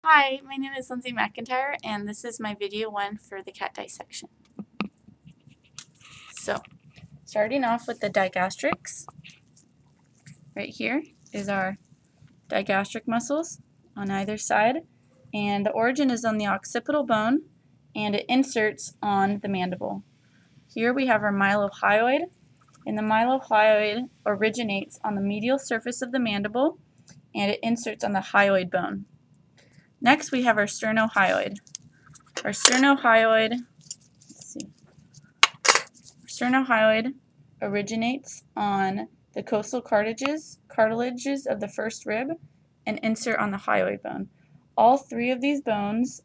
Hi, my name is Lindsey McIntyre, and this is my video one for the cat dissection. So, starting off with the digastrics, right here is our digastric muscles on either side, and the origin is on the occipital bone, and it inserts on the mandible. Here we have our mylohyoid, and the mylohyoid originates on the medial surface of the mandible, and it inserts on the hyoid bone. Next, we have our sternohyoid. Our sternohyoid originates on the costal cartilages of the first rib and insert on the hyoid bone. All three of these bones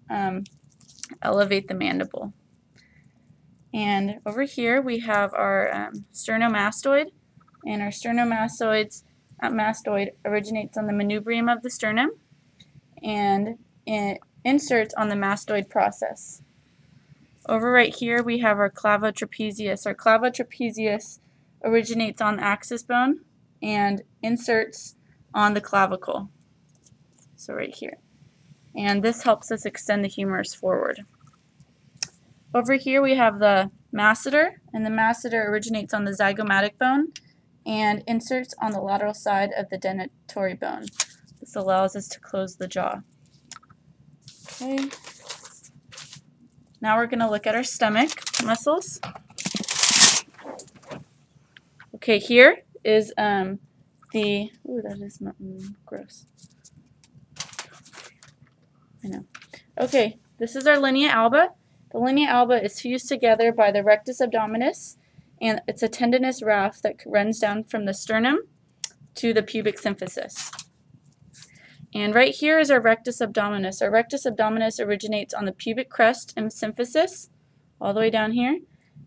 elevate the mandible. And over here we have our sternomastoid, and our sternomastoid originates on the manubrium of the sternum, and it inserts on the mastoid process. Over right here we have our clavotrapezius. Our clavotrapezius originates on the axis bone and inserts on the clavicle. So right here. And this helps us extend the humerus forward. Over here we have the masseter, and the masseter originates on the zygomatic bone and inserts on the lateral side of the denatory bone. This allows us to close the jaw. Okay. Now we're going to look at our stomach muscles. Okay, here is that is gross. I know. Okay, this is our linea alba. The linea alba is fused together by the rectus abdominis, and it's a tendinous raft that runs down from the sternum to the pubic symphysis. And right here is our rectus abdominis. Our rectus abdominis originates on the pubic crest and symphysis, all the way down here,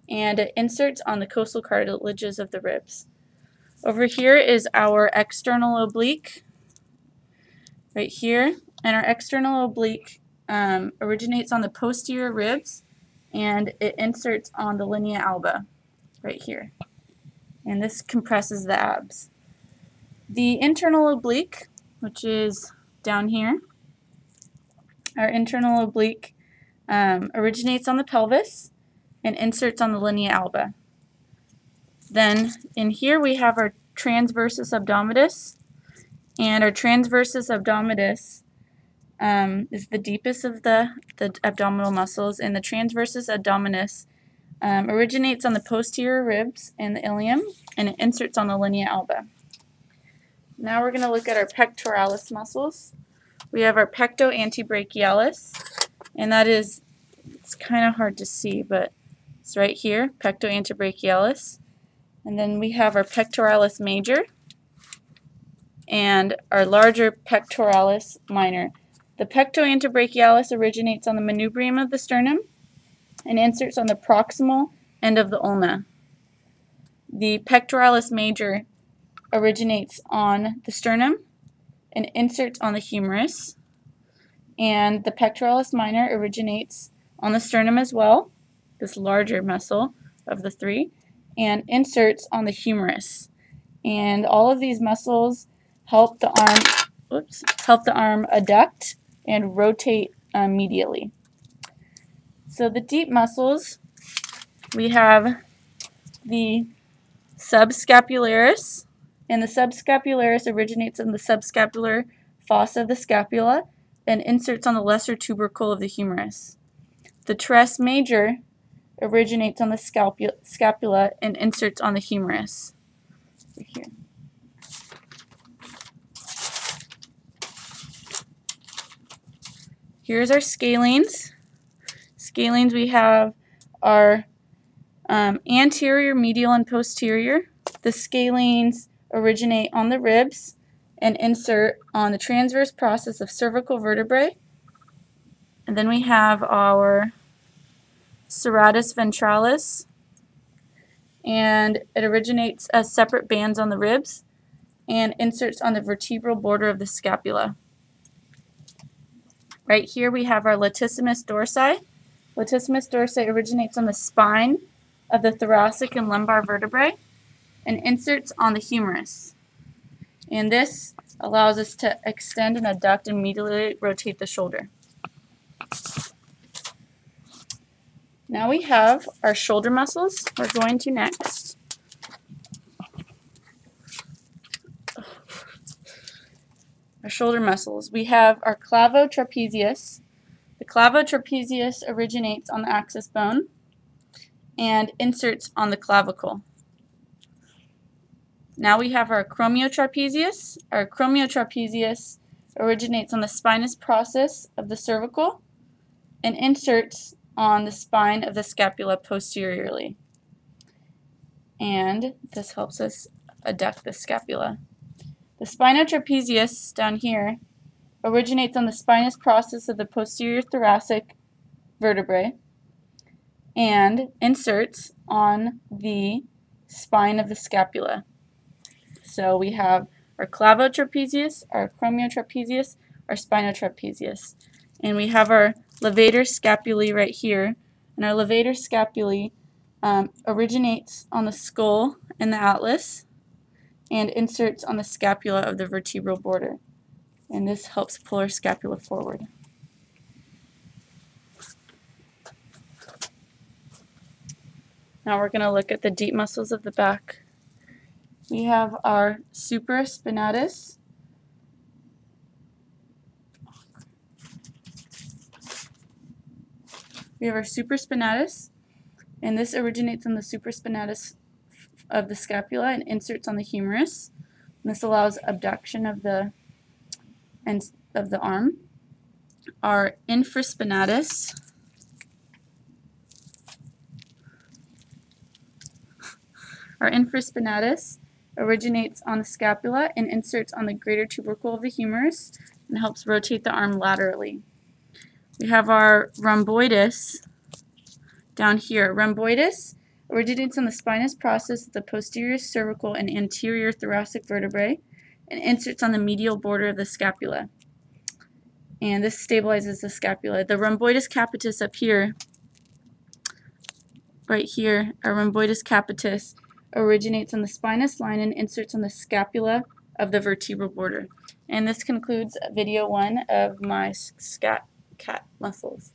and it inserts on the costal cartilages of the ribs. Over here is our external oblique, right here, and our external oblique originates on the posterior ribs, and it inserts on the linea alba, right here. And this compresses the abs. The internal oblique, which is down here, our internal oblique originates on the pelvis and inserts on the linea alba. Then in here we have our transversus abdominis, and our transversus abdominis is the deepest of the abdominal muscles, and the transversus abdominis originates on the posterior ribs and the ilium, and it inserts on the linea alba. Now we're going to look at our pectoralis muscles. We have our pecto antebrachialis, and it's kind of hard to see, but it's right here, pecto antebrachialis. And then we have our pectoralis major and our larger pectoralis minor. The pecto antebrachialis originates on the manubrium of the sternum and inserts on the proximal end of the ulna. The pectoralis major originates on the sternum and inserts on the humerus, and the pectoralis minor originates on the sternum as well, this larger muscle of the three, and inserts on the humerus. And all of these muscles help the arm adduct and rotate medially. So the deep muscles, we have the subscapularis, and the subscapularis originates in the subscapular fossa of the scapula and inserts on the lesser tubercle of the humerus. The teres major originates on the scapula and inserts on the humerus. Right here. Here's our scalenes. Scalenes, we have our anterior, medial, and posterior. The scalenes originate on the ribs and insert on the transverse process of cervical vertebrae. And then we have our serratus ventralis, and it originates as separate bands on the ribs and inserts on the vertebral border of the scapula. Right here we have our latissimus dorsi. Latissimus dorsi originates on the spine of the thoracic and lumbar vertebrae and inserts on the humerus. And this allows us to extend and adduct and medially rotate the shoulder. Now we have our shoulder muscles. We're going to next our shoulder muscles. We have our clavotrapezius. The clavotrapezius originates on the axis bone and inserts on the clavicle. Now we have our acromiotrapezius. Our acromiotrapezius originates on the spinous process of the cervical and inserts on the spine of the scapula posteriorly. And this helps us adduct the scapula. The spinotrapezius down here originates on the spinous process of the posterior thoracic vertebrae and inserts on the spine of the scapula. So we have our clavotrapezius, our acromiotrapezius, our spinotrapezius. And we have our levator scapulae right here. And our levator scapulae originates on the skull and the atlas and inserts on the scapula of the vertebral border. And this helps pull our scapula forward. Now we're going to look at the deep muscles of the back. We have our supraspinatus. We have our supraspinatus, and this originates on the supraspinatus of the scapula and inserts on the humerus. And this allows abduction of the ends of the arm. Our infraspinatus. Our infraspinatus originates on the scapula and inserts on the greater tubercle of the humerus and helps rotate the arm laterally. We have our rhomboidus down here. Rhomboidus originates on the spinous process of the posterior cervical and anterior thoracic vertebrae and inserts on the medial border of the scapula. And this stabilizes the scapula. The rhomboidus capitis up here, right here, our rhomboidus capitis originates on the spinous line and inserts on the scapula of the vertebral border. And this concludes video 1 of my cat muscles.